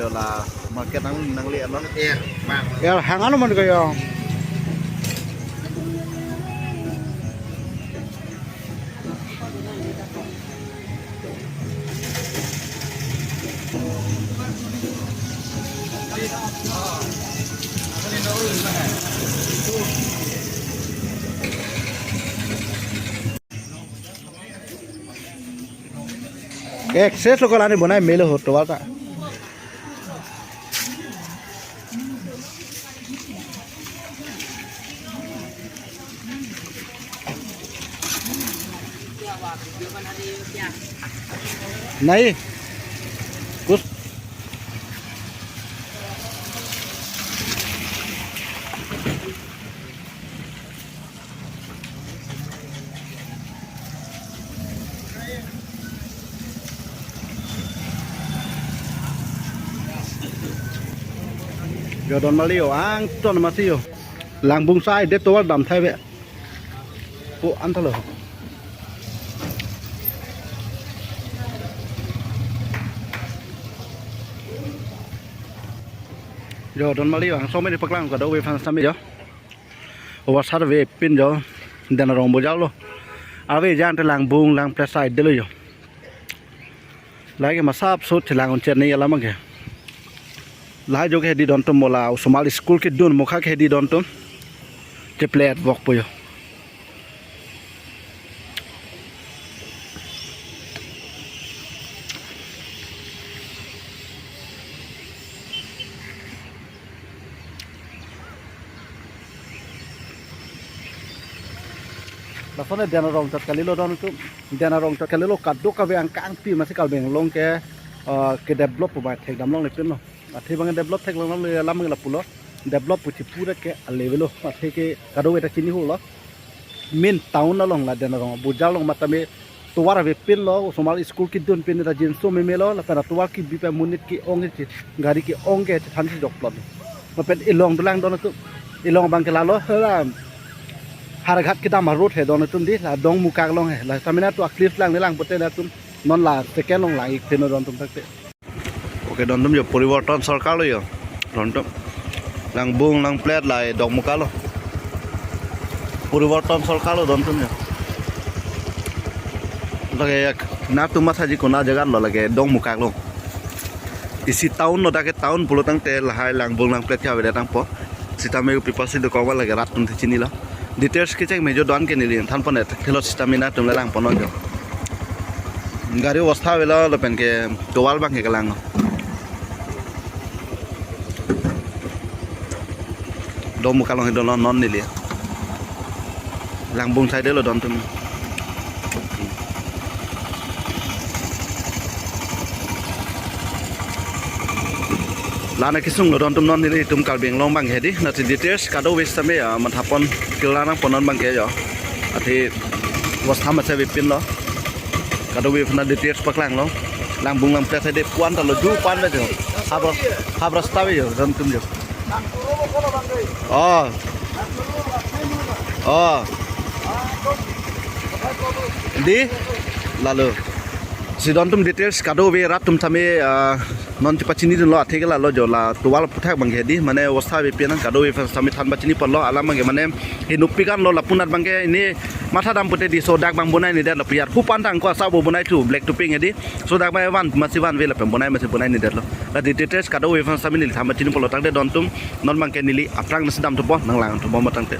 giờ là market năng lượng nó hàng ăn mình cái access लोग लाने बनाए मेले हो तो वाला नहीं कुछ giờ đón mà liều ăn tuần mà liều làng bung sai để tôi đầm thay vậy phụ ăn thôi giờ đón mà liều hàng số mấy đi bắt lăng cả đâu về phan xăm vậy ở sát về pin giờ đèn rồng bồi giáo luôn à về giang tới làng bung làng ple sai đểเลยlấy cái mà sáp sốt thì làng còn chuyện này lắm mà kìa lái jo ke di don tum mola Somali school ke dun mokha ke di don tum ke plate wok po yo la phone dena rong tat kalilo don tum dena rong tat kalilo kaddo ka be ang kang pi ma se kal beng long ke develop ba thek dam long le pin no अथी बंगे develop थे lump गला पुलो develop पुछि पूरा के level अथी के कदो एटा चिनी होलो मेन टाउन लो ला देन रंग बुजा लो मतमे तोवार वे पिन लो सोमाल स्कूल की दोन पिन रा जिनसो में मेलो ला पर तोवार की बिपे मुनिट की ओंगे गाड़ी की ओंगे थानसी डॉक प्लॉट मपेन इलोंग दुलांग दोन तो इलोंग बंके ला लो हार घाट की दाम रोड है दोन तुम दी ला दोंग मुकाग लोंग है ला तमिना तो क्लिफ लांग ने लांग पते ला तुम नॉन ला सेकेंड लोंग लांग एक पिन दोन तुम तक oke dontum jo poriborton sarkar lo yo dontum lang bung lang plate lai dok muka lo poriborton sarkar lo dontum jo lage na tuma saji kona jaga lo lage dong muka lo isi town lo dake town pulo tang te lahai lang bung lang plate ka beda tang po sitame people si do ko lage rat tum chini lo details ke chek mejo don ke nili than pone thelo stamina tum lang ponon jo gariवस्था वेला lo pen ke towal bang ke lang dong muka long don non ni lia lang bung sai de lo don tum lana kisung lo don tum non ni tum kal beng long bang he di na ti details ka do wis same man thapon kilana ponon bang ke jo athiवस्था ma se pin lo ka do wi na details paklang lo lang bung lang sai de puan ta lo ju pan le jo hab rasta we jo don tum jo di lalu si don tum details kado we rat tum thame non ti pachini lo athe gala lo jo la tuwal puthak bangge di maneवस्था be pian kado we thame than pachini pallo ala mange mane he nupi kan lo lapunat bangge ini matha dam pute di so dak bang bonai ni der lo piat pu pan tang ko sa bo bonai tu black to pink edi so dak bai wan masi wan we la pem bonai masi bonai ni der lo la details kado we thame ni thame pachini pallo tang de don tum non bangke nili aprang nas dam to bo nang lang to bo matang te